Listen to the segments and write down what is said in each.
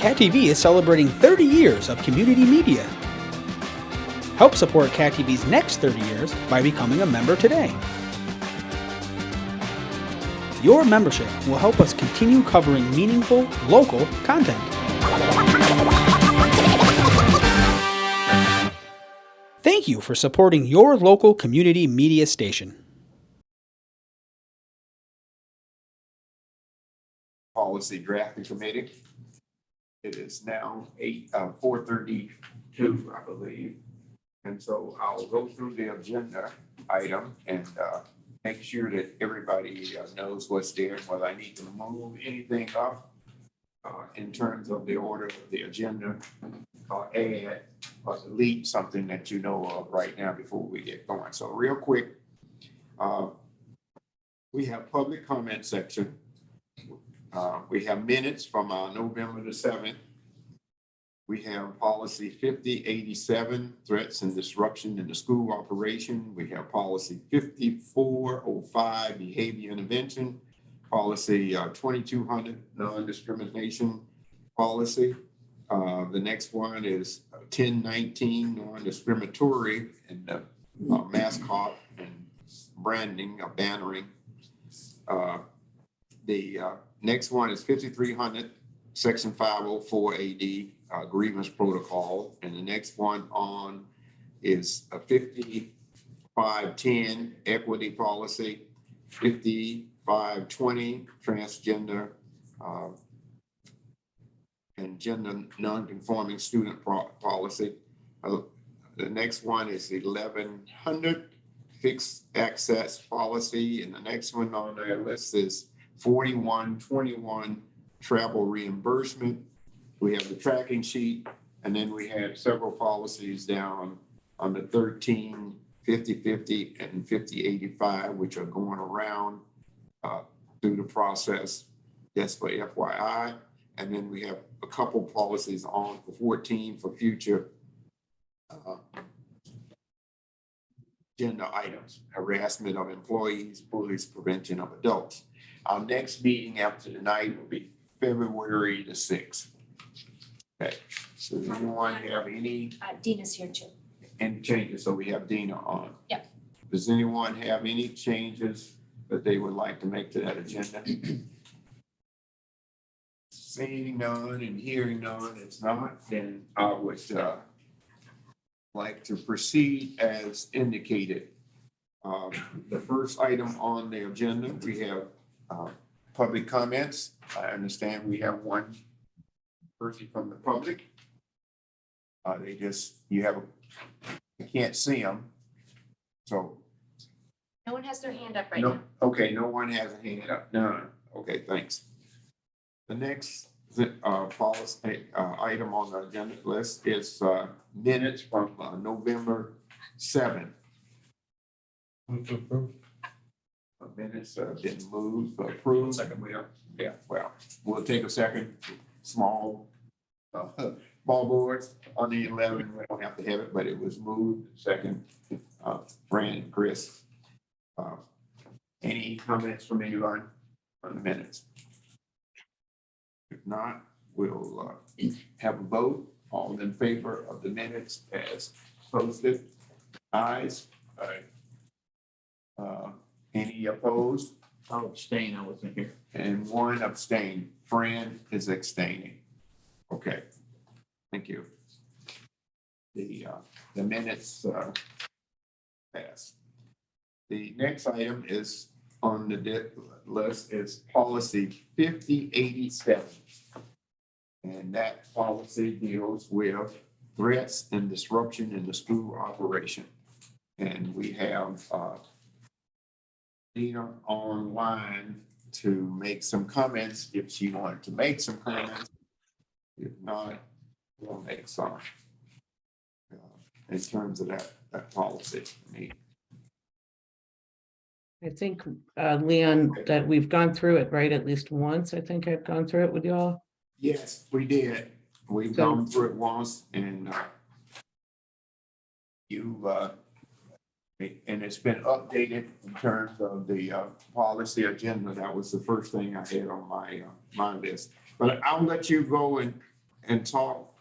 Cat TV is celebrating 30 years of community media. Help support Cat TV's next 30 years by becoming a member today. Your membership will help us continue covering meaningful, local content. Thank you for supporting your local community media station. Policy Drafting Committee. It is now 4:32, I believe. And so I'll go through the agenda item and make sure that everybody knows what's there, whether I need to move anything up in terms of the order of the agenda, or add or delete something that you know of right now before we get going. So real quick, we have public comment section. We have minutes from November the 7th. We have policy 5087, threats and disruption in the school operation. We have policy 5405, behavior intervention. Policy 2200, non-discrimination policy. The next one is 1019, non-discriminatory and mascot and branding or bannering. The next one is 5300, section 504 AD, grievance protocol. And the next one on is a 5510, equity policy, 5520, transgender and gender non-conforming student policy. The next one is 1100, fixed access policy. And the next one on their list is 4121, travel reimbursement. We have the tracking sheet, and then we have several policies down on the 13, 5050 and 5085, which are going around through the process, just for FYI. And then we have a couple policies on for 14 for future agenda items: harassment of employees, police, prevention of adults. Our next meeting after tonight will be February the 6th. Okay, so does anyone have any Dina's here too. changes? So we have Dina on. Yep. Does anyone have any changes that they would like to make to that agenda? Seeing none and hearing none, it's not, then I would like to proceed as indicated. The first item on the agenda, we have public comments. I understand we have one person from the public. I can't see them. So. No one has their hand up right No, now. okay, no one has a hand up. None. Okay, thanks. The next policy item on the agenda list is minutes from November 7th. Minutes been moved, approved. Second, yeah, well, we'll take a second. Small boards on the 11. We don't have to have it, but it was moved. Second, Fran and Chris. Any comments from anyone on the minutes? If not, we'll have a vote. All in favor of the minutes as posted? Ayes. Aye. Any opposed? I'll abstain, I wasn't here. And one abstain. Fran is abstaining. Okay, thank you. The minutes pass. The next item is on the list is policy 5087. And that policy deals with threats and disruption in the school operation. And we have Dina online to make some comments if she wanted to make some comments. If not, we'll make some in terms of that policy. I think, Leon, that we've gone through it, right? At least once. I think I've gone through it with y'all. Yes, we did. We've gone through it once, and and it's been updated in terms of the policy agenda. That was the first thing I had on my my list. But I'll let you go and and talk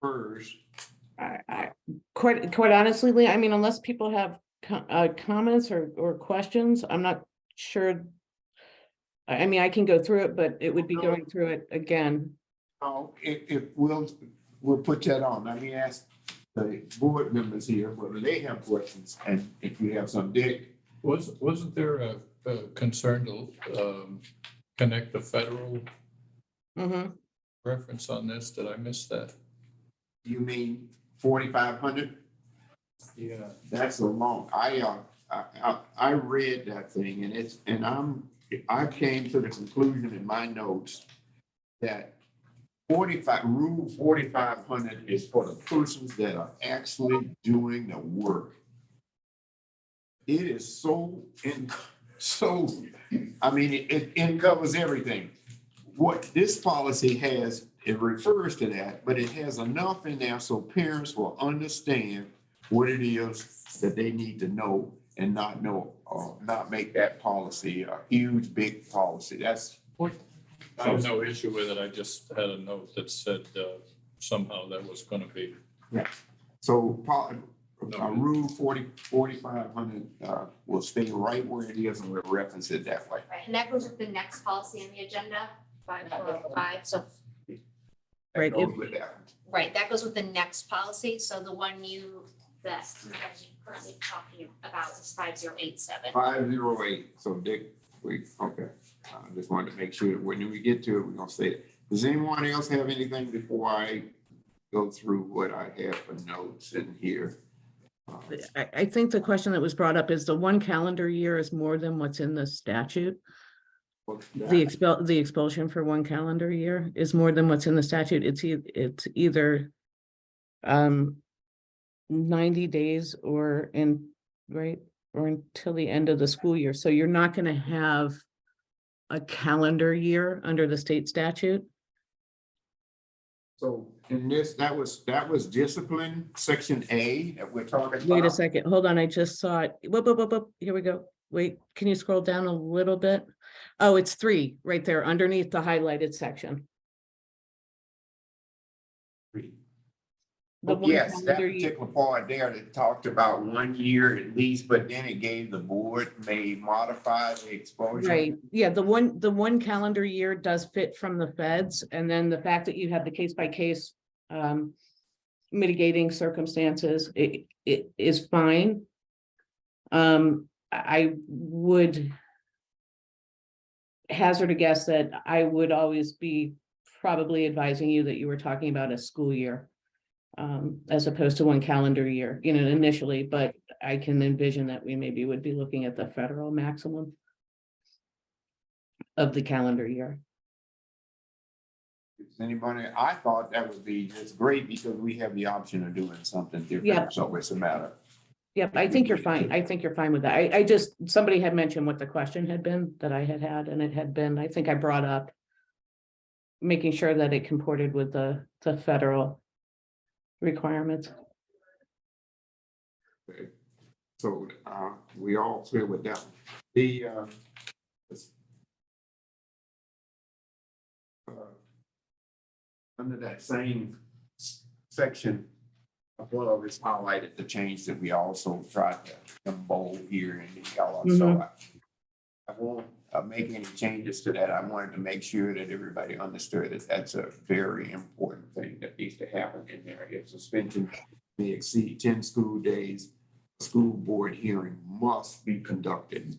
first. I quite honestly, Lee, I mean, unless people have comments or questions, I'm not sure. I mean, I can go through it, but it would be going through it again. Oh, if we'll put that on. Let me ask the board members here whether they have questions, and if you have some, Dick. Wasn't there a concern to connect the federal Mhm. reference on this? Did I miss that? You mean 4,500? Yeah. That's a long, I read that thing and I came to the conclusion in my notes that Rule 4,500 is for the persons that are actually doing the work. It is I mean, it covers everything. What this policy has, it refers to that, but it has enough in there so parents will understand what it is that they need to know and not know, not make that policy a huge, big policy. That's I have no issue with it. I just had a note that said somehow that was going to be. so. Rule 4,500 will stay right where it is, and we'll reference it that way. Right, and that goes with the next policy on the agenda, 5405, so, Right, That goes if- with that. right, that goes with the next policy, so the one that you guys are currently talking about is 5087. 508, so Dick, okay. I just wanted to make sure that when we get to it, we're gonna say it. Does anyone else have anything before I go through what I have for notes in here? I think the question that was brought up is the one calendar year is more than what's in the statute. The expulsion for one calendar year is more than what's in the statute. It's either 90 days or or until the end of the school year. So you're not going to have a calendar year under the state statute. So in this, that was discipline, section A that we're talking about. Wait a second, hold on, I just saw it. Whoop, here we go. Wait, can you scroll down a little bit? Oh, it's 3 right there underneath the highlighted section. The one Yes, that calendar year. particular part there that talked about 1 year at least, but then it gave the board may modify the exposure. Right, yeah, the one calendar year does fit from the feds, and then the fact that you have the case by case mitigating circumstances, it is fine. I would hazard a guess that I would always be probably advising you that you were talking about a school year as opposed to one calendar year, initially, but I can envision that we maybe would be looking at the federal maximum of the calendar year. Does anybody, I thought that would be just great because we have the option of doing something different. Yeah. So it's a matter. Yep, I think you're fine. I think you're fine with that. I just, somebody had mentioned what the question had been that I had, and it had been, I think I brought up making sure that it comported with the federal requirements. Okay. So we all clear with that. The under that same section above, it's highlighted the change that we also tried to bold here in the yellow. So I won't make any changes to that. I wanted to make sure that everybody understood that that's a very important thing that needs to happen in there. If suspension may exceed 10 school days, school board hearing must be conducted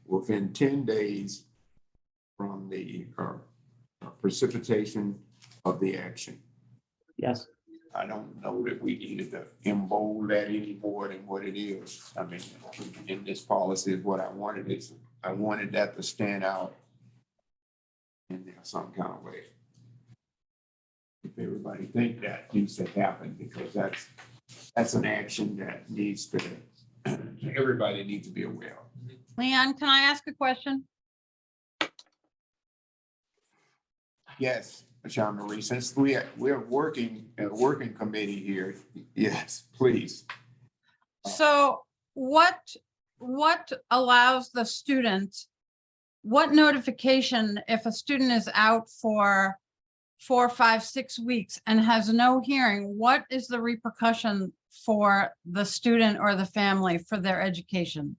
within 10 days from the precipitation of the action. Yes. I don't know that we needed to embold that any more than what it is. I mean, in this policy is what I wanted. I wanted that to stand out in there some kind of way. If everybody think that needs to happen, because that's an action that needs to, everybody needs to be aware of. Leon, can I ask a question? Yes, Sean Marie, since we're working in a working committee here, yes, please. So what allows the student, what notification if a student is out for 4, 5, 6 weeks and has no hearing, what is the repercussion for the student or the family for their education?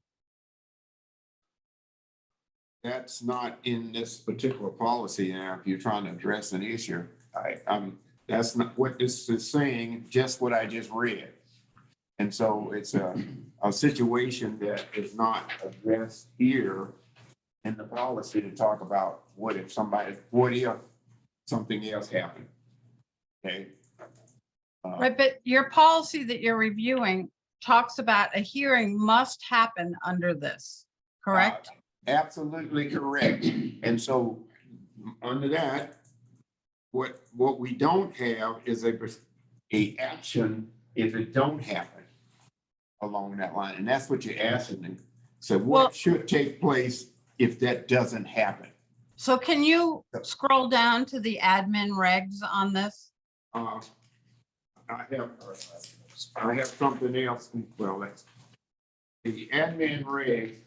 That's not in this particular policy now, if you're trying to address an issue. That's not what this is saying, just what I just read. And so it's a situation that is not addressed here in the policy to talk about what if something else happened. Okay. Right, but your policy that you're reviewing talks about a hearing must happen under this, correct? Absolutely correct. And so under that, what we don't have is a action if it don't happen along that line. And that's what you're asking me. So Well- what should take place if that doesn't happen? So can you scroll down to the admin regs on this? I have something else. Well, that's the admin reg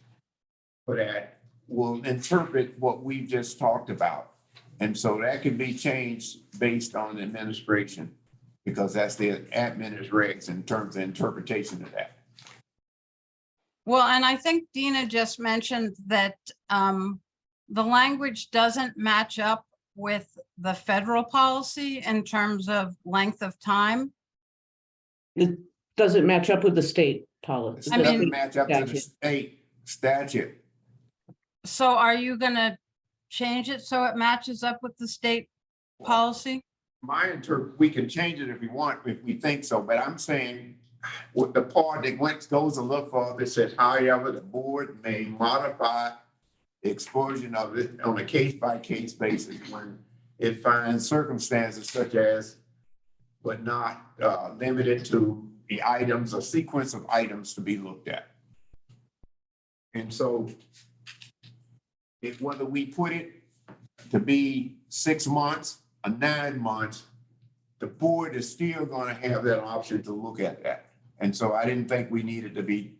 for that will interpret what we just talked about. And so that can be changed based on the administration because that's the admin's regs in terms of interpretation of that. Well, and I think Dina just mentioned that the language doesn't match up with the federal policy in terms of length of time. It doesn't match up with the state policy. It I mean- doesn't match up to the state statute. So are you gonna change it so it matches up with the state policy? We can change it if we want, if we think so, but I'm saying with the part that goes a little further, it says, however, the board may modify the exposure of it on a case-by-case basis when it finds circumstances such as, but not limited to the items or sequence of items to be looked at. And so whether we put it to be 6 months or 9 months, the board is still going to have that option to look at that. And so I didn't think we needed to be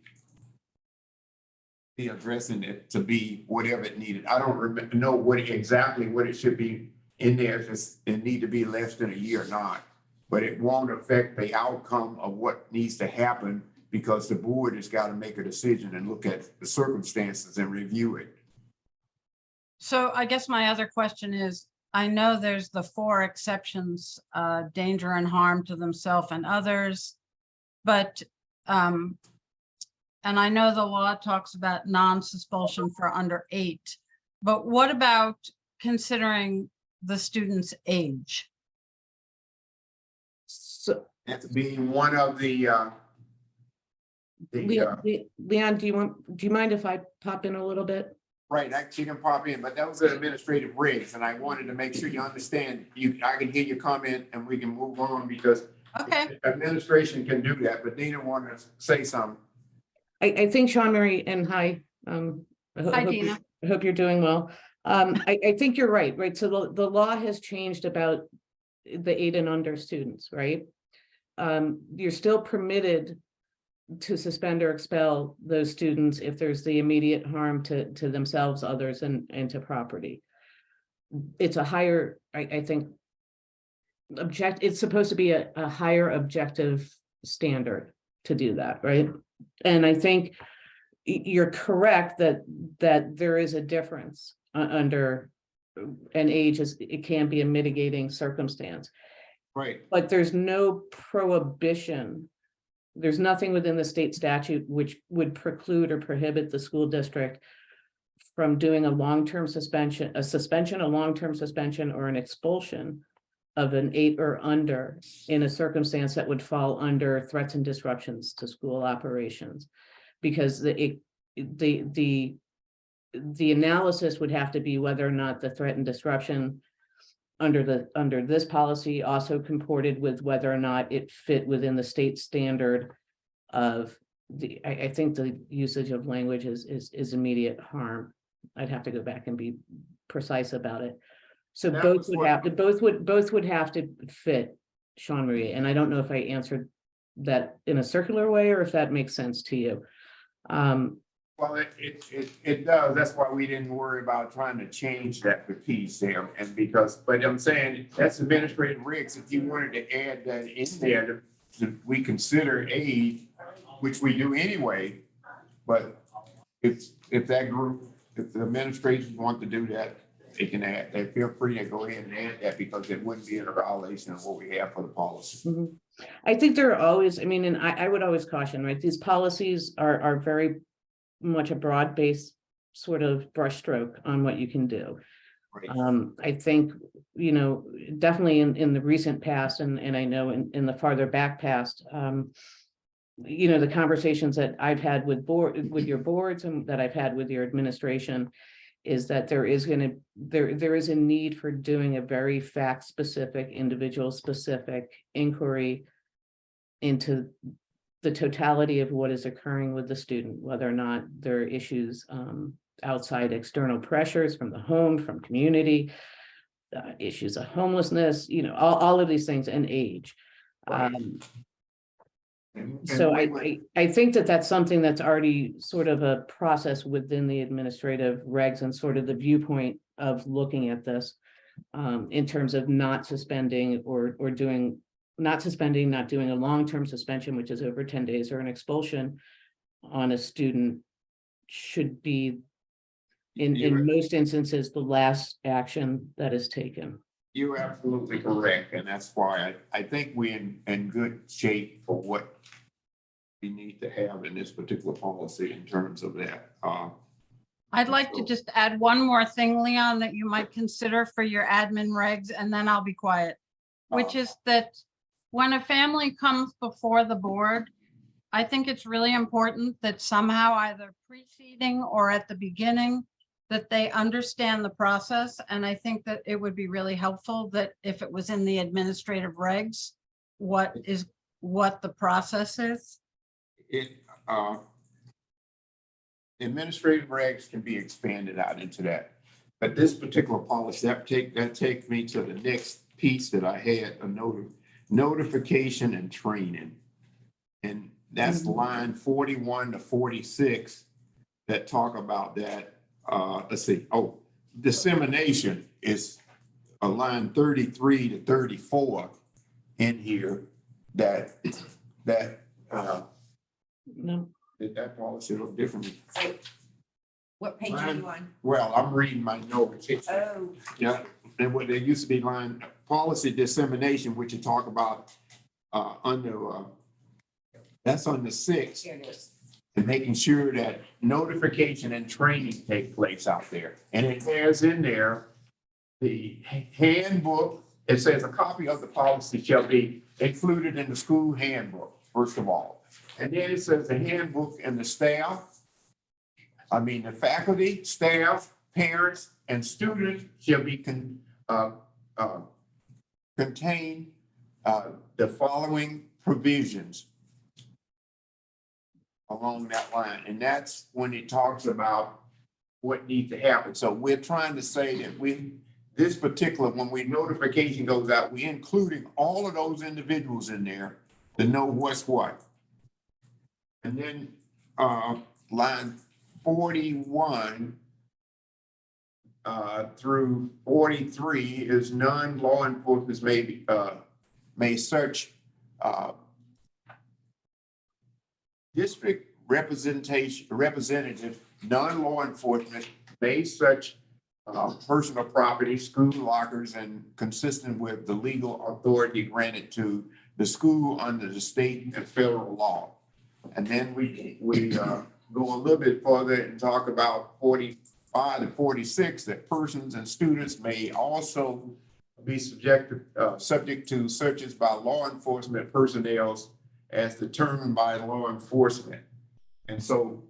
addressing it to be whatever it needed. I don't know exactly what it should be in there, if it need to be less than a year or not. But it won't affect the outcome of what needs to happen because the board has got to make a decision and look at the circumstances and review it. So I guess my other question is, I know there's the 4 exceptions, danger and harm to themselves and others, but, and I know the law talks about non-suspulsion for under 8, but what about considering the student's age? So, That's being one of the Leon, do you mind if I pop in a little bit? right, she can pop in, but that was an administrative regs, and I wanted to make sure you understand. I can hear your comment, and we can move on because Okay, administration can do that. But Dina wanted to say something. I think Sean Marie and hi. Hi, Dina. I hope you're doing well. I think you're right. So the law has changed about the 8 and under students, right? You're still permitted to suspend or expel those students if there's the immediate harm to themselves, others, and to property. It's a higher, I think, it's supposed to be a higher objective standard to do that, right? And I think you're correct that there is a difference under an age, it can be a mitigating circumstance. Right. But there's no prohibition. There's nothing within the state statute which would preclude or prohibit the school district from doing a long-term suspension, a long-term suspension, or an expulsion of an 8 or under in a circumstance that would fall under threats and disruptions to school operations. Because the analysis would have to be whether or not the threat and disruption under this policy also comported with whether or not it fit within the state standard of I think the usage of language is immediate harm. I'd have to go back and be precise about it. So both would have to fit, Sean Marie, and I don't know if I answered that in a circular way or if that makes sense to you. Well, it does. That's why we didn't worry about trying to change that piece there. And because, but I'm saying that's administrative regs. If you wanted to add that in there, we consider aid, which we do anyway. But if that group, if the administrators want to do that, they can add, they feel free to go ahead and add that because it wouldn't be in a violation of what we have for the policy. Mhm. I think there are always, I mean, and I would always caution, right? These policies are very much a broad-based sort of brushstroke on what you can do. Right. I think, you know, definitely in the recent past, and I know in the farther back past, you know, the conversations that I've had with your boards and that I've had with your administration is that there is a need for doing a very fact-specific, individual-specific inquiry into the totality of what is occurring with the student, whether or not there are issues outside external pressures from the home, from community, issues of homelessness, you know, all of these things, and age. Right. So I think that that's something that's already sort of a process within the administrative regs and sort of the viewpoint of looking at this in terms of not suspending or doing, not doing a long-term suspension, which is over 10 days, or an expulsion on a student should be in most instances, the last action that is taken. You're absolutely correct, and that's why I think we're in good shape for what we need to have in this particular policy in terms of that. I'd like to just add one more thing, Leon, that you might consider for your admin regs, and then I'll be quiet, which is that when a family comes before the board, I think it's really important that somehow either preceding or at the beginning, that they understand the process. And I think that it would be really helpful that if it was in the administrative regs, what the process is. Administrative regs can be expanded out into that. But this particular policy, that takes me to the next piece that I had, a notification and training. And that's line 41 to 46 that talk about that. Let's see. Oh, dissemination is a line 33 to 34 in here that No. did that policy look different? What page are you on? Well, I'm reading my notes. Oh, Yeah, and what there used to be line policy dissemination, which you talk about under that's on the 6th, here it is. and making sure that notification and training take place out there. And it has in there the handbook. It says a copy of the policy shall be included in the school handbook, first of all. And then it says the handbook and the staff, the faculty, staff, parents, and students shall be contain the following provisions along that line. And that's when it talks about what needs to happen. So we're trying to say that when notification goes out, we're including all of those individuals in there to know what's what. And then line 41 through 43 is non-law enforcement may search district representative, non-law enforcement may search personal property, school lockers, and consistent with the legal authority granted to the school under the state and federal law. And then we go a little bit further and talk about 45 to 46, that persons and students may also be subject to searches by law enforcement personnel as determined by law enforcement. And so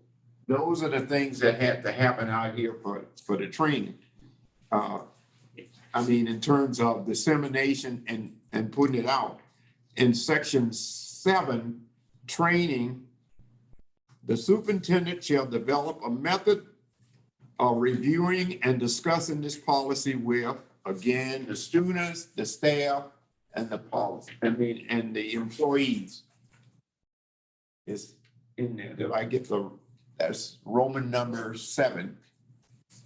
those are the things that have to happen out here for the training. In terms of dissemination and putting it out. In section 7, training, the superintendent shall develop a method of reviewing and discussing this policy with, again, the students, the staff, and the policy, and the employees. Is in there. Did I get the That's Roman number 7.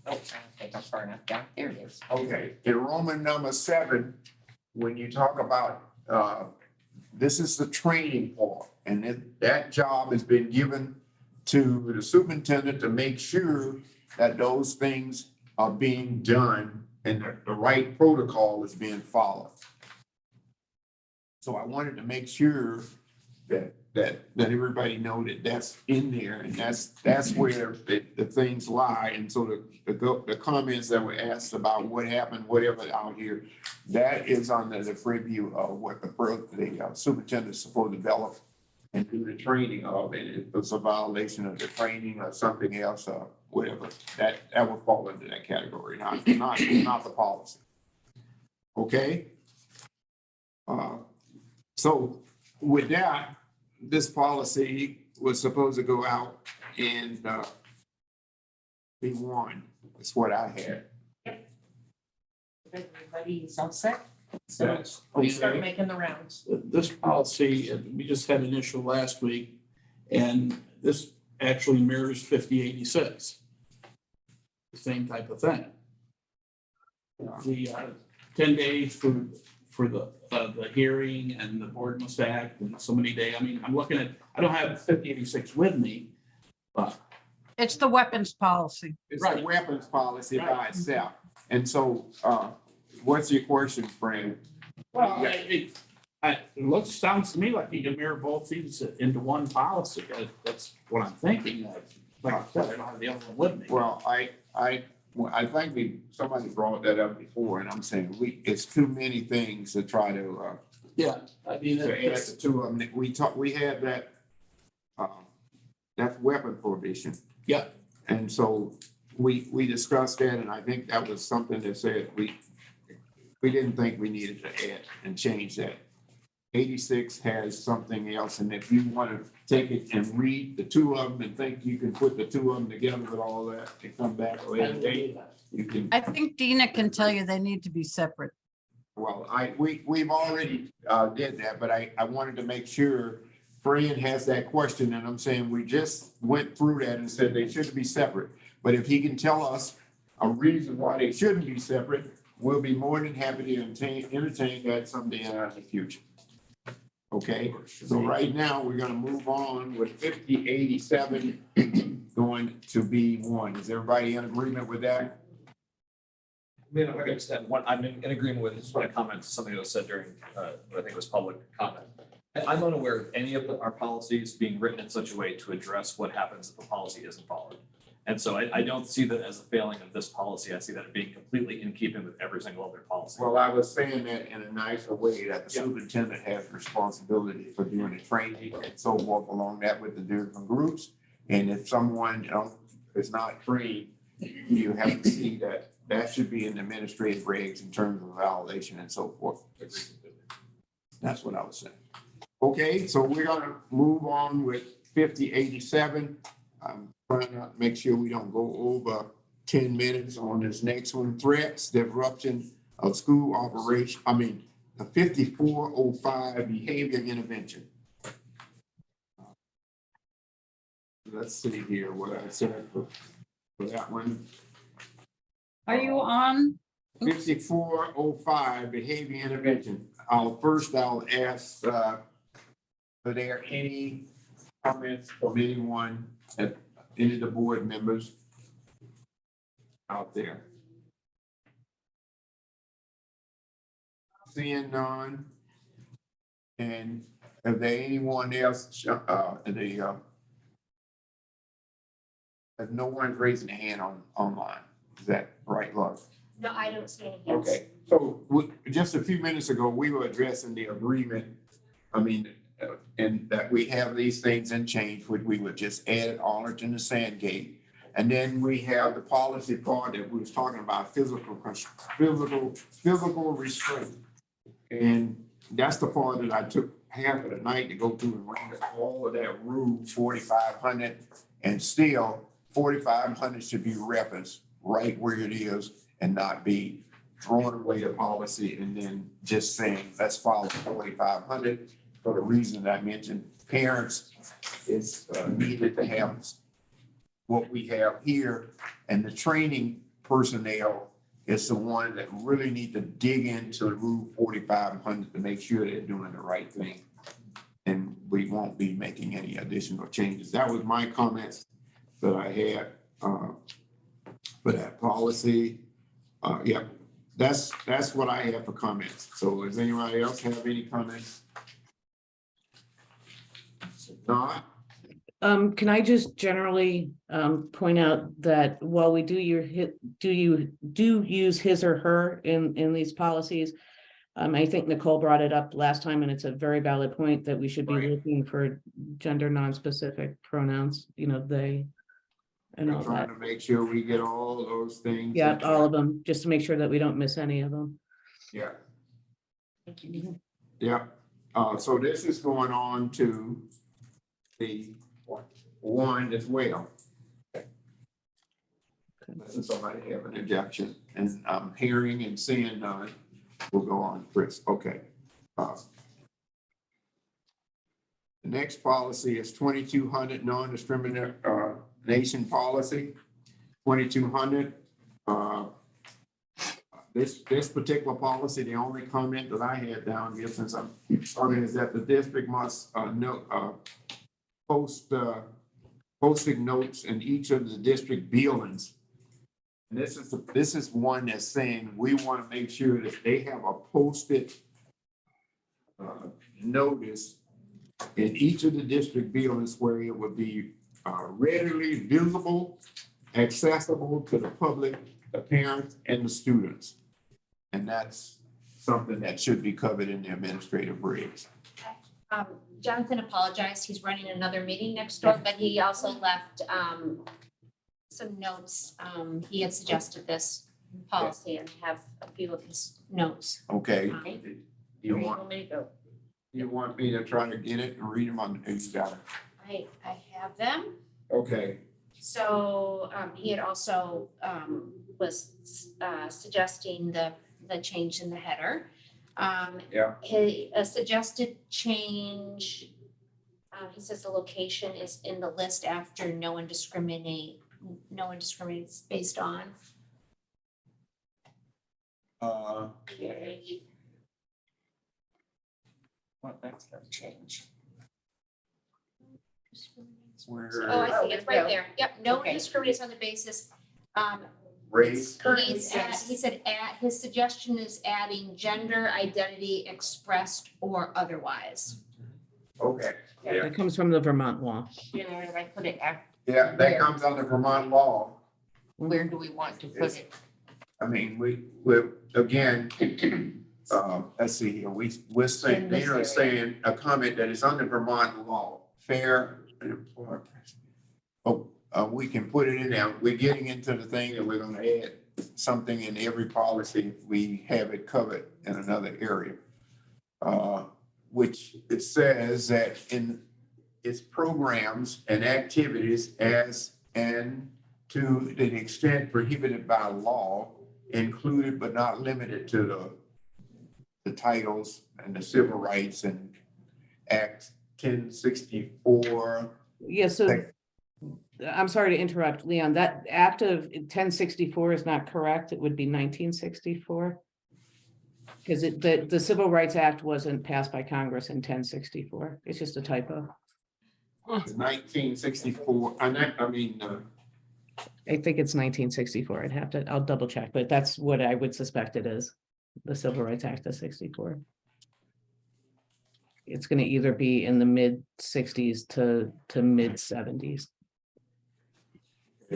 Oh, I don't think I'm far enough down. There it is. Okay, in Roman number 7, when you talk about, this is the training part, and that job has been given to the superintendent to make sure that those things are being done and the right protocol is being followed. So I wanted to make sure that everybody know that that's in there, and that's where the things lie. And so the comments that were asked about what happened, whatever out here, that is under the preview of what the superintendent is supposed to develop and do the training of, and if it's a violation of the training or something else or whatever, that would fall into that category, not the policy. Okay? So with that, this policy was supposed to go out and be one. That's what I had. Everybody's all set. So Yes. we'll start making the rounds. This policy, we just had an issue last week, and this actually mirrors 5086. The same type of thing. The 10 days for the hearing, and the board must act in so many days. I mean, I'm looking at, I don't have 5086 with me, but. It's the weapons policy. It's a weapons policy by itself. And so, what's your question, Fran? Well, it sounds to me like you can mirror both these into one policy. That's what I'm thinking. Like I said, I don't have the other one with me. Well, I think somebody brought that up before, and I'm saying it's too many things to try to, Yeah, I mean, to add it's, to them. We had that, that's weapon prohibition. yeah, And so we discussed that, and I think that was something that said we didn't think we needed to add and change that. 86 has something else, and if you want to take it and read the two of them and think you can put the two of them together with all that and come back a later date, you can. I think Dina can tell you they need to be separate. Well, we've already did that, but I wanted to make sure Fran has that question, and I'm saying we just went through that and said they should be separate. But if he can tell us a reason why they shouldn't be separate, we'll be more than happy to entertain that someday in the future. Okay, so right now, we're gonna move on with 5087 going to be 1. Is everybody in agreement with that? I mean, if I could just add one, I'm in agreement with, just want to comment to something that was said during, what I think was public comment. I'm unaware of any of our policies being written in such a way to address what happens if a policy isn't followed. And so I don't see that as a failing of this policy. I see that being completely in keeping with every single other policy. Well, I was saying that in a nicer way, that the superintendent has responsibility for doing the training and so forth along that with the different groups. And if someone is not trained, you have to see that should be in the administrative regs in terms of violation and so forth. That's what I was saying. Okay, so we're gonna move on with 5087. I'm trying to make sure we don't go over 10 minutes on this next one. Threats, disruption of school operation. The 5405 behavior intervention. Let's see here what I said for that one. Are you on? 5405 behavior intervention. I'll ask, are there any comments from anyone, any of the board members out there? Seeing none. And is there anyone else, if no one's raising a hand online, is that right, Laura? No, I don't see any hands. Okay, so just a few minutes ago, we were addressing the agreement. And that we have these things in change, which we would just add Arlington to Sandgate. And then we have the policy part that we was talking about, physical restraint. And that's the part that I took half of the night to go through and read all of that rule 4500, and still 4500 should be referenced right where it is and not be throwing away the policy and then just saying, let's follow 4500 for the reason that I mentioned. Parents is needed to have what we have here, and the training personnel is the one that really need to dig into Rule 4500 to make sure they're doing the right thing. And we won't be making any additional changes. That was my comments that I had for that policy. Yeah, that's what I have for comments. So does anybody else have any comments? If not, Can I just generally point out that while we do use his or her in these policies, I think Nicole brought it up last time, and it's a very valid point that we should be Right. looking for gender non-specific pronouns, you know, they and we're all trying that. to make sure we get all those things. Yeah, in all there. of them, just to make sure that we don't miss any of them. Yeah, Thank you. yeah. So this is going on to the one as well. Doesn't somebody have an objection? And I'm hearing and seeing none. We'll go on, Chris. Okay. The next policy is 2200 non-discrimination policy. 2200. This particular policy, the only comment that I had down here since I'm starting is that the district must post posting notes in each of the district buildings. And this is one that's saying we want to make sure that they have a posted notice in each of the district buildings where it would be readily visible, accessible to the public, the parents, and the students. And that's something that should be covered in the administrative regs. Jonathan apologized. He's running another meeting next door, but he also left some notes. He had suggested this policy and have a few of his notes. Okay. Where You you want, want me to go? you want me to try to get it and read them on, you got it? I have them. Okay. So he had also was suggesting the change in the header. Yeah. A suggested change, he says the location is in the list after no one discriminates based on. Okay. Well, that's gonna change. Where Oh, I see, it's right Yeah. there. Yep, no one Okay. discriminates on the basis. race, Currently He said, his suggestion is adding gender identity expressed or otherwise. okay, yeah, That comes from the Vermont law. You know, where I put it at, yeah, that comes under Vermont law. where do we want to put it? I mean, we're, again, let's see here, we're saying, In this they're area. saying a comment that is under Vermont law, fair. Oh, we can put it in there. We're getting into the thing that we're gonna add something in every policy. We have it covered in another area. Which it says that in its programs and activities as and to the extent prohibited by law, included but not limited to the titles and the civil rights and Act 1064. Yeah, so I'm sorry to interrupt, Leon, that act of 1064 is not correct. It would be 1964. Because the Civil Rights Act wasn't passed by Congress in 1064. It's just a typo. 1964, I mean, I think it's 1964. I'll double check, but that's what I would suspect it is. The Civil Rights Act of 64. It's going to either be in the mid 60s to mid 70s.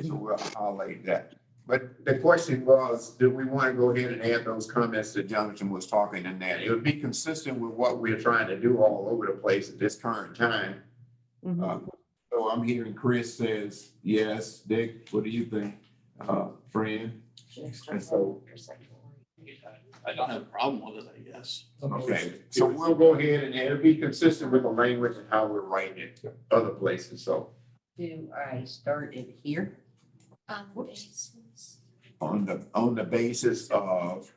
so we'll highlight that. But the question was, do we want to go ahead and add those comments that Jonathan was talking in that? It would be consistent with what we're trying to do all over the place at this current time. Mhm. So I'm hearing Chris says, yes. Dick, what do you think? Fran? And so, I don't have a problem with it, I guess. okay, so we'll go ahead and it'll be consistent with the language and how we're writing it other places, so. Do I start it here? On the basis of,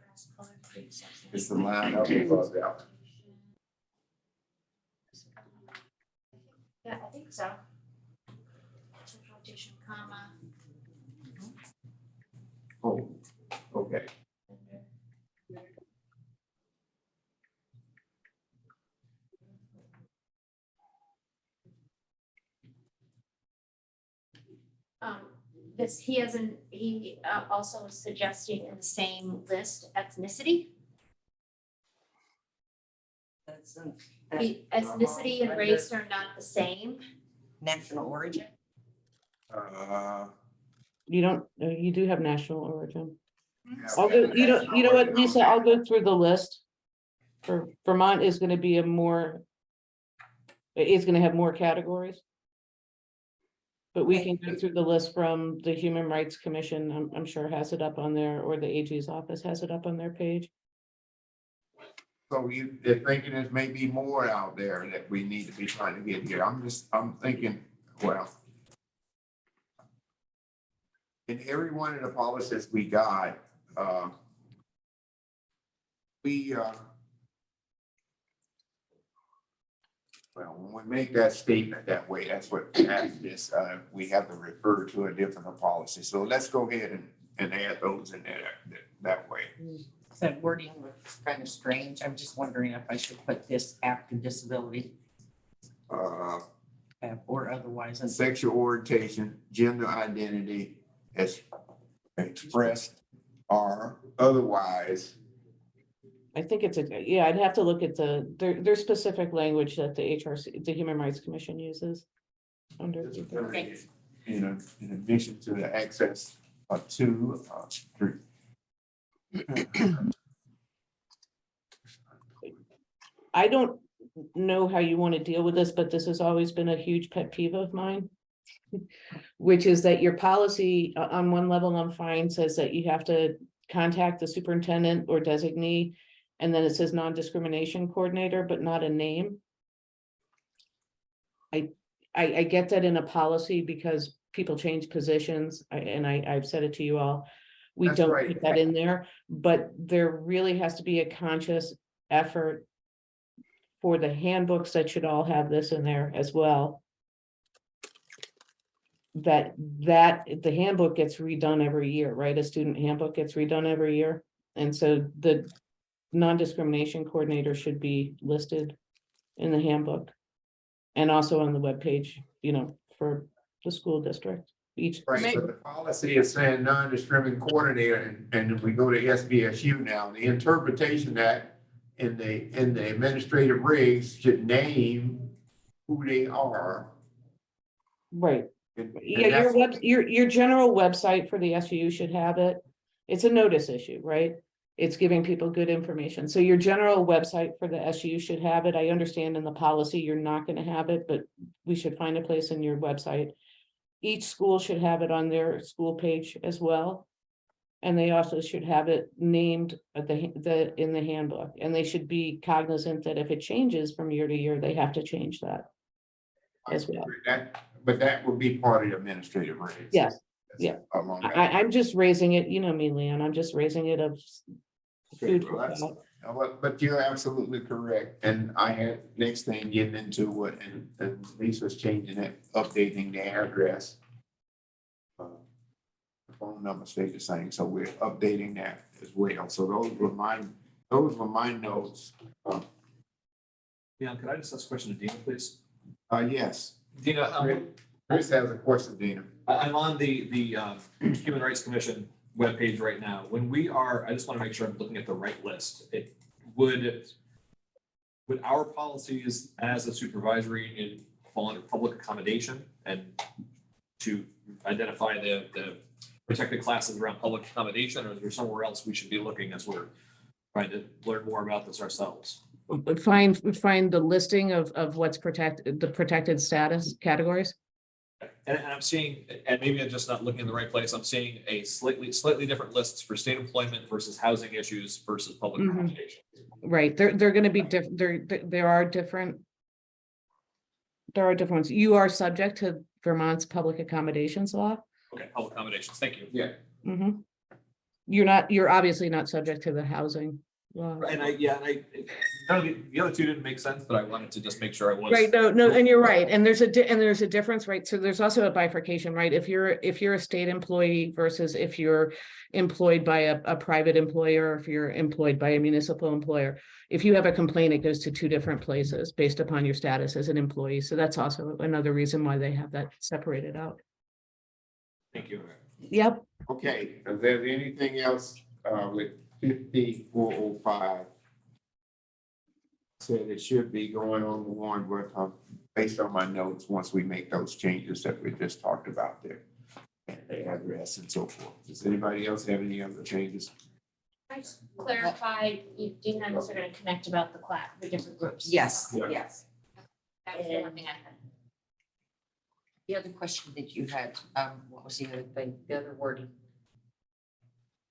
it's the line up above that. Yeah, I think so. Transportation comma. Oh, okay. This, he also is suggesting in the same list ethnicity. That's Ethnicity and race are not the same. national origin. You don't, you do have national origin. Yeah, I'll go, you know what, Lisa, okay. I'll go through the list. For Vermont is gonna be it's gonna have more categories. But we can go through the list from the Human Rights Commission, I'm sure has it up on there, or the AG's office has it up on their page. So they're thinking there's maybe more out there that we need to be trying to get here. I'm thinking, well, in every one of the policies we got, well, when we make that statement that way, that's what this, we have to refer to a different policy. So let's go ahead and add those in there that way. That wording looks kind of strange. I'm just wondering if I should put this after disability or otherwise. Sexual orientation, gender identity as expressed or otherwise. I think it's yeah, I'd have to look at their specific language that the HRC, the Human Rights Commission uses. Under. In addition to the access to. I don't know how you want to deal with this, but this has always been a huge pet peeve of mine. Which is that your policy on one level I'm fine says that you have to contact the superintendent or designee. And then it says non-discrimination coordinator, but not a name. I get that in a policy because people change positions, I've said it to you all. We That's don't right. put that in there, but there really has to be a conscious effort for the handbooks that should all have this in there as well. That the handbook gets redone every year, right? A student handbook gets redone every year. And so the non-discrimination coordinator should be listed in the handbook. And also on the webpage, for the school district, each. Right, but the policy is saying non-discrimination coordinator, and we go to SVSU now, the interpretation that in the administrative regs should name who they are. Right, And yeah, that's- your general website for the SVU should have it. It's a notice issue, right? It's giving people good information. So your general website for the SU should have it. I understand in the policy, you're not going to have it, but we should find a place in your website. Each school should have it on their school page as well. And they also should have it named at in the handbook, and they should be cognizant that if it changes from year to year, they have to change that as well. But that would be part of the administrative regs. Yes. Yeah. Along that. I'm just raising it, you know me, Leon, I'm just raising it of food for Well, that's- thought. But you're absolutely correct, and I had next thing getting into what, and Lisa's changing it, updating the address. The phone number stays the same, so we're updating that as well, so those were my notes. Yeah, could I just ask a question to Dina, please? Yes, Dina, Chris has a question, Dina. I'm on the Human Rights Commission webpage right now. When we are, I just want to make sure I'm looking at the right list. Would our policies as a supervisory fall under public accommodation and to identify the protected classes around public accommodation, or is there somewhere else we should be looking as we're trying to learn more about this ourselves? Find the listing of what's protected, the protected status categories. And I'm seeing, and maybe I'm just not looking in the right place, I'm seeing a slightly different lists for state employment versus housing issues versus public Mhm. accommodation. Right, they're going to be different. There are different. There are different ones. You are subject to Vermont's public accommodations law. Okay, public accommodations, thank you. Yeah. You're obviously not subject to the housing And the other two didn't make sense, but I wanted to just make sure I was. Right, no, and you're right, and there's a difference, right? So there's also a bifurcation, right? If you're a state employee versus if you're employed by a private employer, or if you're employed by a municipal employer. If you have a complaint, it goes to two different places based upon your status as an employee. So that's also another reason why they have that separated out. Thank you. Yep. Okay, is there anything else with 5405? Said it should be going on the warrant, but based on my notes, once we make those changes that we just talked about there, and the address and so forth. Does anybody else have any other changes? I just clarify, you didn't know they're gonna connect about the different groups. Yes, Yeah. yes. That was the one thing I had. The other question that you had, what was the other thing, the other wording?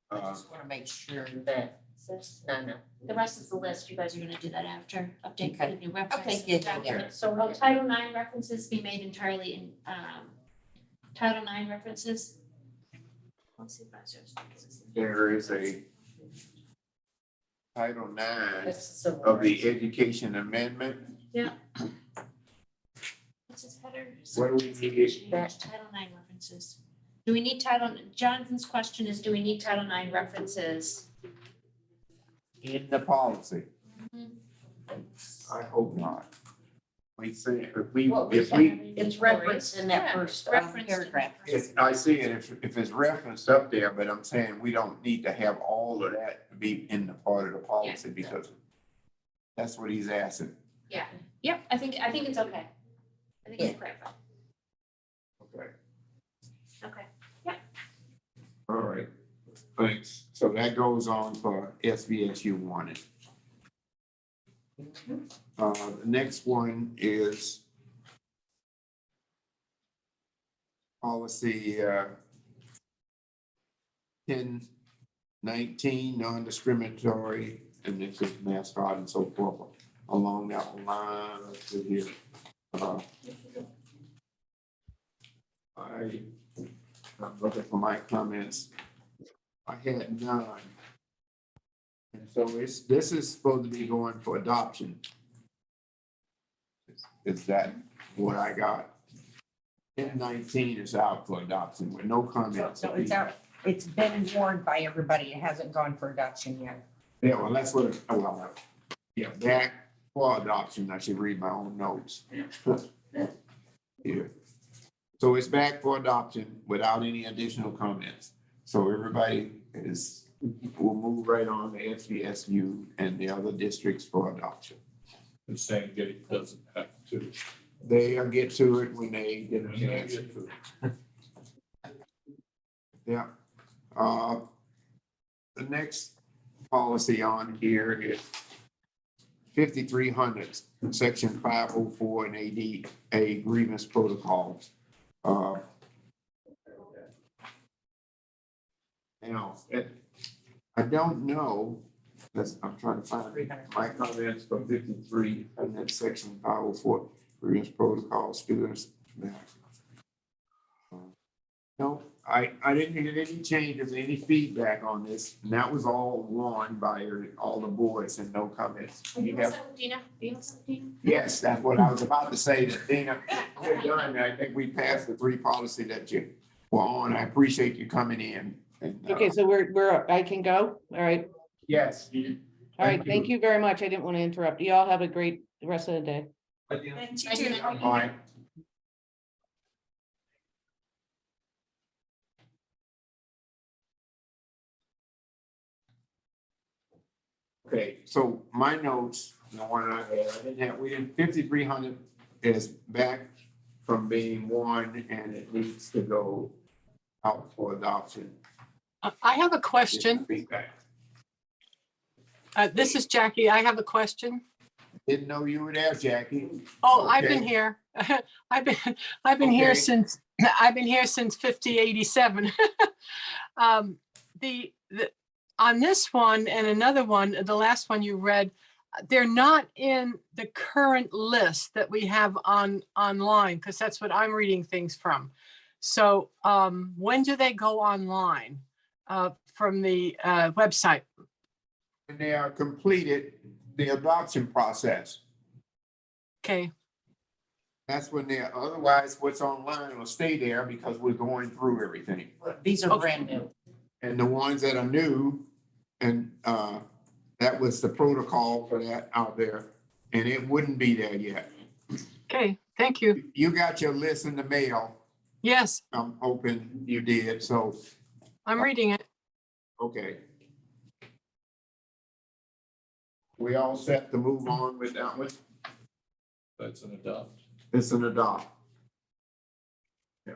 I just want to make sure that, no. The rest of the list, you guys are gonna do that after, update Okay. the new reference. Okay, yeah, yeah. document. So will Title IX references be made entirely in, Title IX references? Let's see if that's yours. There is a Title IX That's the civil of the rights. Education Amendment. What's his header? What do we need? Title IX references. Do we need Jonathan's question is, do we need Title IX references? In the policy. Mhm. I hope not. We say, It's referenced in that Yeah, first referenced in paragraph. that first- I see it if it's referenced up there, but I'm saying we don't need to have all of that to be in the part of the policy because that's what he's asking. Yeah, yep, I think it's okay. I think it's correct. Okay. Okay. All right, thanks. So that goes on for SVSU one. The next one is policy 1019, non-discriminatory, and this is mascot and so forth along that line. Let's see here. I'm looking for my comments. I had none. And so this is supposed to be going for adoption. Is that what I got? 1019 is out for adoption with no comments. So it's out, it's been warned by everybody. It hasn't gone for adoption yet. Yeah, well, that's what, yeah, back for adoption. I should read my own notes. Here. So it's back for adoption without any additional comments. So everybody we'll move right on to SVSU and the other districts for adoption. And saying it doesn't have to. They'll get to it when they get a chance. Yeah. The next policy on here is 5300, section 504 and ADA grievance protocols. Now, I don't know, I'm trying to find my comments from 53 and that section 504 grievance protocol students. No, I didn't get any changes, any feedback on this, and that was all won by all the boards and no comments. You have- Dina, do you have something, Dina? Yes, that's what I was about to say, that Dina, we're done. I think we passed the three policy that you were on. I appreciate you coming in. And, Okay, so I can go? All right. yes. All right, thank you very much. I didn't want to interrupt. You all have a great rest of the day. All right. Okay, so my notes, the one I had, we didn't, 5300 is back from being one and it needs to go out for adoption. I have a question. Feedback. This is Jackie. I have a question. Didn't know you were there, Jackie. Oh, I've been Okay. here. I've been here Okay. since 5087. The on this one and another one, the last one you read, they're not in the current list that we have online, because that's what I'm reading things from. So when do they go online from the website? when they are completed the adoption process. Okay, That's when they're, otherwise what's online will stay there because we're going through everything. These are brand new. And the ones that are new, and that was the protocol for that out there, and it wouldn't be there yet. okay, thank you. You got your list in the mail. Yes, I'm hoping you did, so, I'm reading it. okay. We all set to move on with that one? That's an adopt. It's an adopt. Yeah.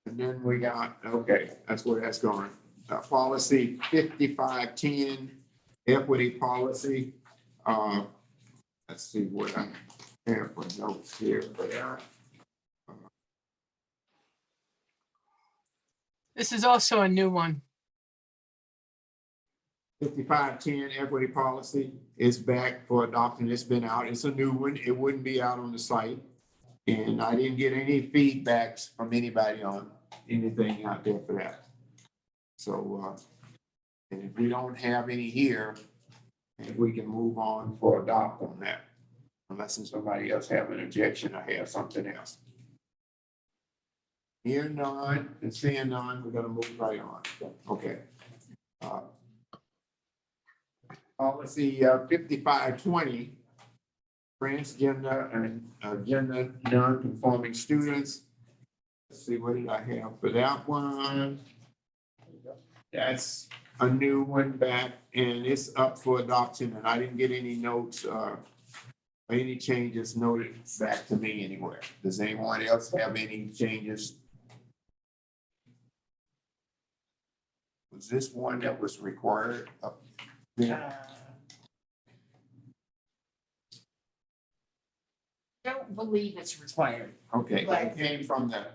And then we got, okay, that's where that's going. Policy 5510, equity policy. Let's see what I have for notes here for that. This is also a new one. 5510 equity policy is back for adoption. It's been out. It's a new one. It wouldn't be out on the site. And I didn't get any feedbacks from anybody on anything out there for that. So, and if we don't have any here, and we can move on for adopt on that. Unless somebody else have an objection, I have something else. Hear none and seeing none, we're gonna move right on. Okay. Policy 5520, transgender and gender non-conforming students. Let's see, what did I have for that one? That's a new one back and it's up for adoption and I didn't get any notes or any changes noted back to me anywhere. Does anyone else have any changes? Was this one that was required? Don't believe it's required. Okay, that came from the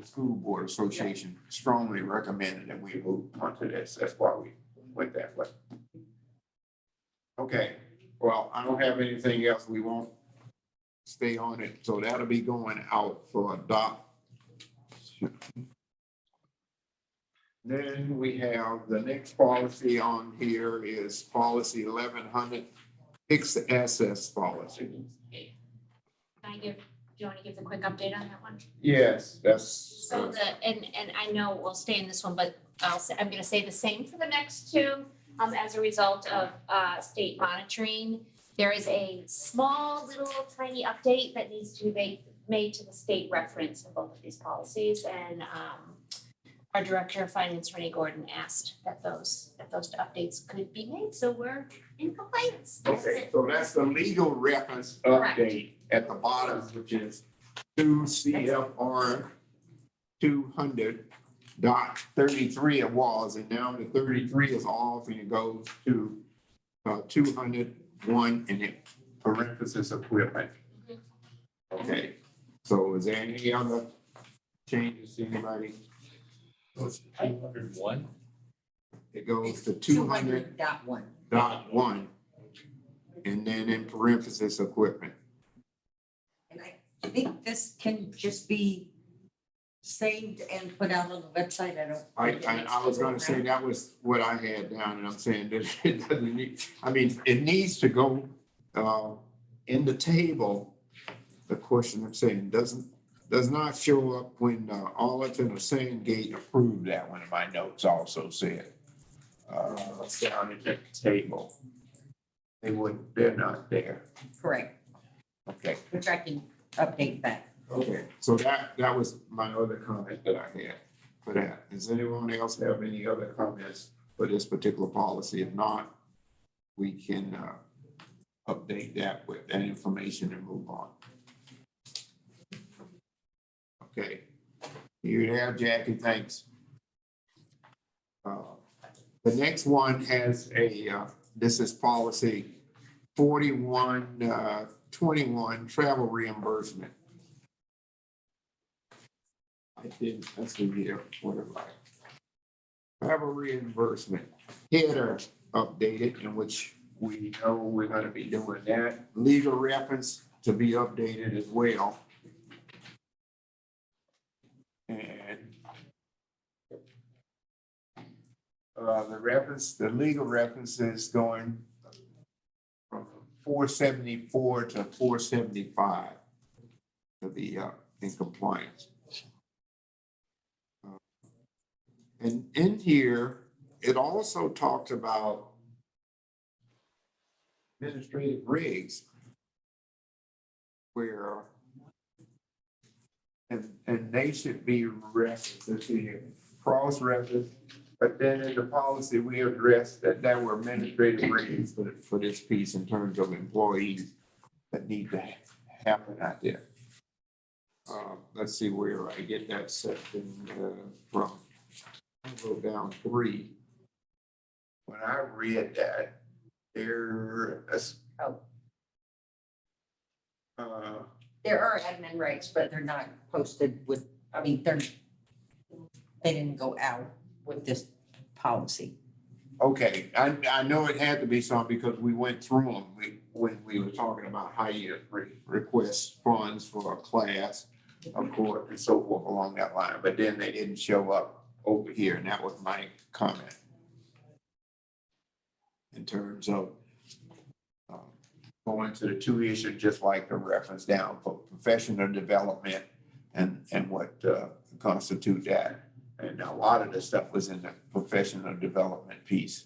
School Board Association strongly recommended that we move onto this. That's why we went that way. Okay, well, I don't have anything else. We won't stay on it. So that'll be going out for adopt. Then we have the next policy on here is policy 1100, fixed assets policy. Can I give, do you want to give the quick update on that one? Yes, that's. So and I know we'll stay in this one, but I'm gonna say the same for the next two. As a result of state monitoring, there is a small little tiny update that needs to be made to the state reference in both of these policies. And our Director of Finance, Renee Gordon, asked that those updates could be made. So we're in compliance. That's Okay, it. so that's the legal reference Correct. update at the bottom, which is 2 CFR 200.33 it was, and now the 33 is off and it goes to 201 and it parenthesis equipment. Okay, so is there any other changes to anybody? It's 201. It goes to 200.1 200.1. and then in parenthesis equipment. And I think this can just be saved and put out on the website. I was gonna say that was what I had down, and I'm saying that it doesn't need, I mean, it needs to go in the table. The question I'm saying does not show up when Arlington or Sandgate approved that one, and my notes also said. Down in the table. They're not there. Correct, Okay. which I can update that. Okay, so that was my other comment that I had for that. Does anyone else have any other comments for this particular policy? If not, we can update that with that information and move on. Okay, you there, Jackie, thanks. The next one has this is policy 4121, travel reimbursement. Let's see here, what am I? Travel reimbursement, header updated, in which we know we're gonna be doing that. Legal reference to be updated as well. And the legal reference is going from 474 to 475 to be in compliance. And in here, it also talks about administrative rigs where and they should be referenced, cross-referenced. But then in the policy, we addressed that there were administrative ratings for this piece in terms of employees that need to happen out there. Let's see where I get that section from. I'll go down 3. When I read that, there There are admin rates, but they're not posted with, I mean, they didn't go out with this policy. okay, I know it had to be some because we went through them when we were talking about how you request funds for a class, of course, and so forth along that line, but then they didn't show up over here, and that was my comment. In terms of going to the 2 issues, just like the reference down for professional development and what constitute that. And a lot of the stuff was in the professional development piece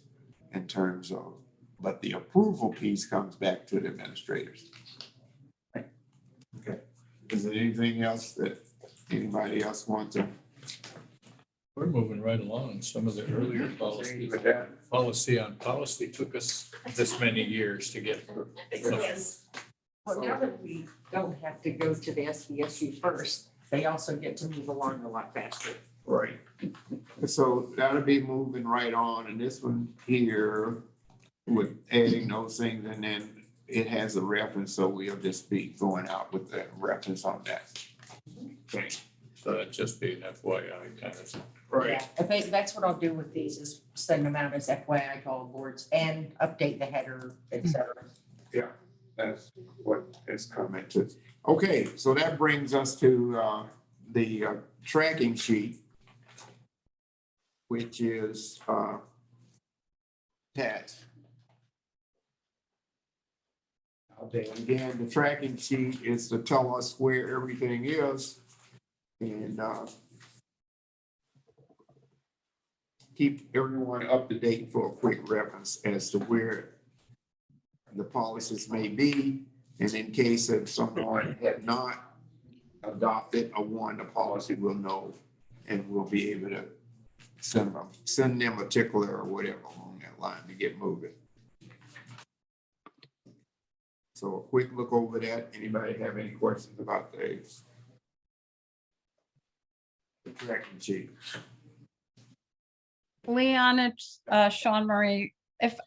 in terms of, but the approval piece comes back to the administrators. Okay. Is there anything else that anybody else wants to? We're moving right along. Some of the earlier policies, policy on policy took us this many years to get through. Yes. Well, now that we don't have to go to the SVSU first, they also get to move along a lot faster. Right. So that'll be moving right on, and this one here with adding those things, and then it has a reference, so we'll just be going out with the reference on that. Okay. So that'd just be an FYI kind of. Yeah, I think that's what I'll do with these is send them out as FYI to all boards and update the header, et cetera. Yeah, that's what is commented. Okay, so that brings us to the tracking sheet, which is attached. Okay, again, the tracking sheet is to tell us where everything is and keep everyone up to date for a quick reference as to where the policies may be. And in case if someone had not adopted a one, the policy will know and we'll be able to send them a tickler or whatever along that line to get moving. So a quick look over that. Anybody have any questions about the tracking sheet? Leon, it's Sean Marie. If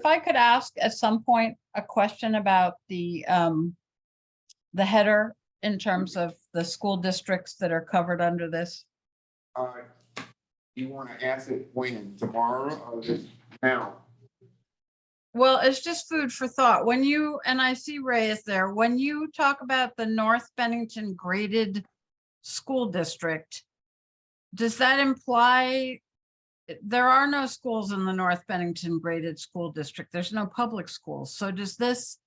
I could ask at some point a question about the header in terms of the school districts that are covered under this. You want to ask it when? Tomorrow or just now? Well, it's just food for thought. When you, and I see Ray is there, when you talk about the North Bennington graded school district, does that imply there are no schools in the North Bennington graded school district? There's no public schools. So does this,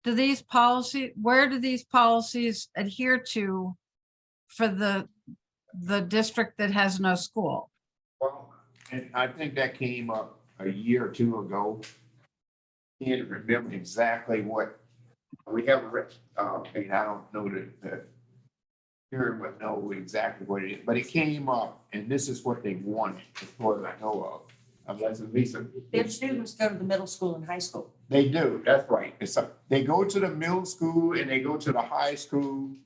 do these policies, where do these policies adhere to for the district that has no school? Well, and I think that came up a year or two ago. Can't remember exactly what we have. And I don't know that Karen would know exactly what it is, but it came up, and this is what they wanted, as far as I know of. Unless at least Their students go to the middle school and high school. they do. That's right. They go to the middle school and they go to the high school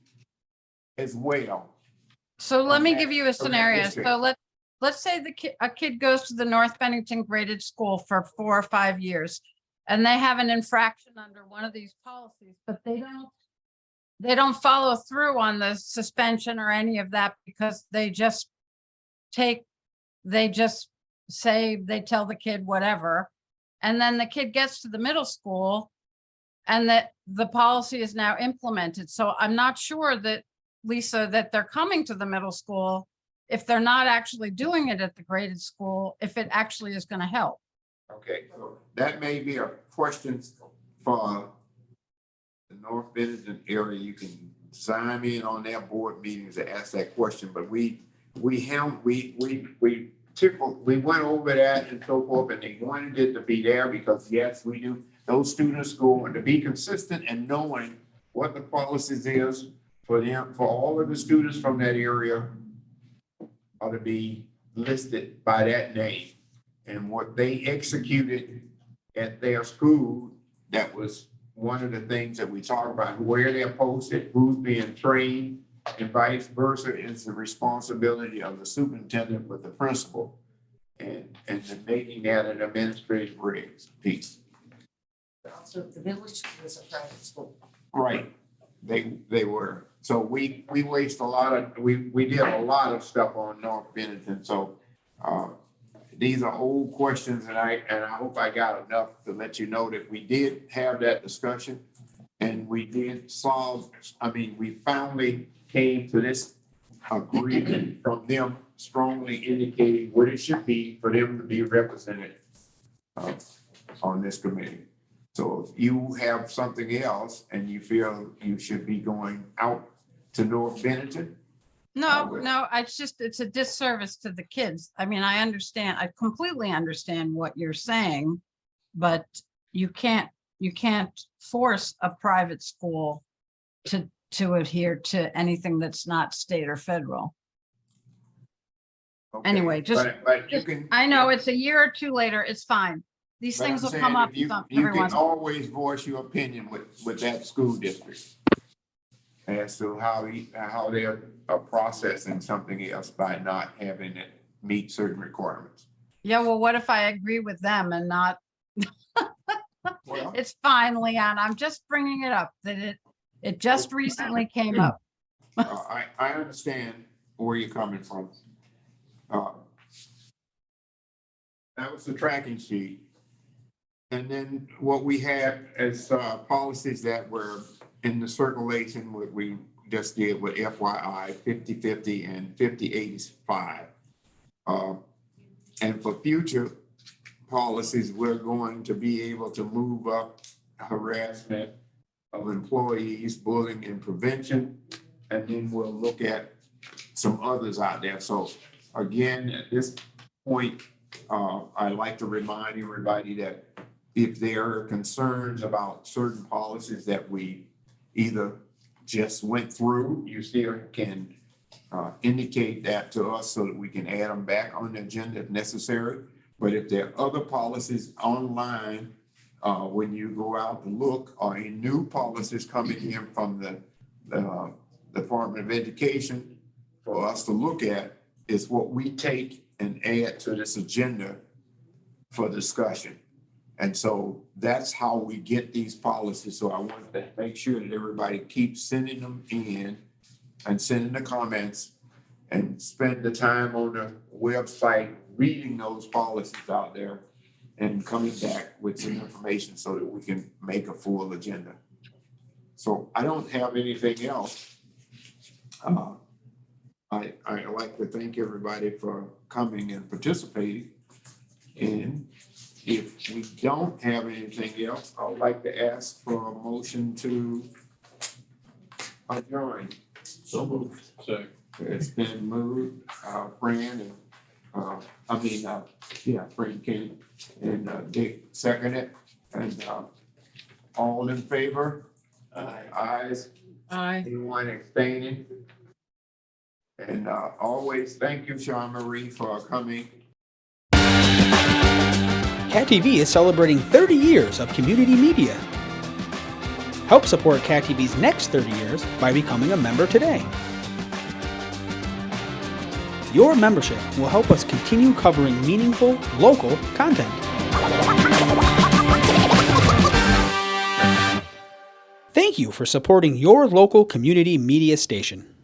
as well. So let me Okay. give you a scenario. district. So let's say a kid goes to the North Bennington graded school for 4 or 5 years, and they have an infraction under one of these policies, but they don't follow through on the suspension or any of that because they just say, they tell the kid whatever. And then the kid gets to the middle school and that the policy is now implemented. So I'm not sure that, Lisa, that they're coming to the middle school if they're not actually doing it at the graded school, if it actually is going to help. Okay, so that may be a question for the North Bennington area. You can sign in on their board meetings to ask that question, but we went over that and so forth, and they wanted it to be there because yes, we do. Those students go and to be consistent and knowing what the policies is for them, for all of the students from that area ought to be listed by that name. And what they executed at their school, that was one of the things that we talk about, where they're posted, who's being trained, and vice versa is the responsibility of the superintendent with the principal. And making that an administrative piece. Also, the village school is a private school. Right, they were. So we waste a lot of, we did a lot of stuff on North Bennington, so these are old questions, and I hope I got enough to let you know that we did have that discussion and we did solve, we finally came to this agreement from them strongly indicating what it should be for them to be represented on this committee. So if you have something else and you feel you should be going out to North Bennington. No, it's a disservice to the kids. I mean, I completely understand what you're saying, but you can't force a private school to adhere to anything that's not state or federal. Okay, Anyway, but you can. I know it's a year or two later, it's fine. These But things I'm will saying come up. if you every can once in a while. always voice your opinion with that school district as to how they're processing something else by not having it meet certain requirements. Yeah, well, what if I agree with them and not? Well, It's fine, Leon. I'm just bringing it up that it just recently came up. I understand where you're coming from. That was the tracking sheet. And then what we had as policies that were in the circulation, what we just did with FYI, 50/50 and 50/85. And for future policies, we're going to be able to move up harassment of employees, bullying and prevention, and then we'll look at some others out there. So again, at this point, I'd like to remind everybody that if there are concerns about certain policies that we either just went through, you still can indicate that to us so that we can add them back on the agenda if necessary. But if there are other policies online, when you go out to look, or any new policies coming in from the Department of Education for us to look at, is what we take and add to this agenda for discussion. And so that's how we get these policies. So I want to make sure that everybody keeps sending them in and sending the comments and spend the time on the website reading those policies out there and coming back with some information so that we can make a full agenda. So I don't have anything else. I'd like to thank everybody for coming and participating. And if we don't have anything else, I'd like to ask for a motion to adjourn. So moved. So It's been moved, Fran and, Fran King and Dick seconded, and all in favor? Ayes. Aye. Anyone abstaining? And always thank you, Sean Marie, for coming. Cat TV is celebrating 30 years of community media. Help support Cat TV's next 30 years by becoming a member today. Your membership will help us continue covering meaningful, local content. Thank you for supporting your local community media station.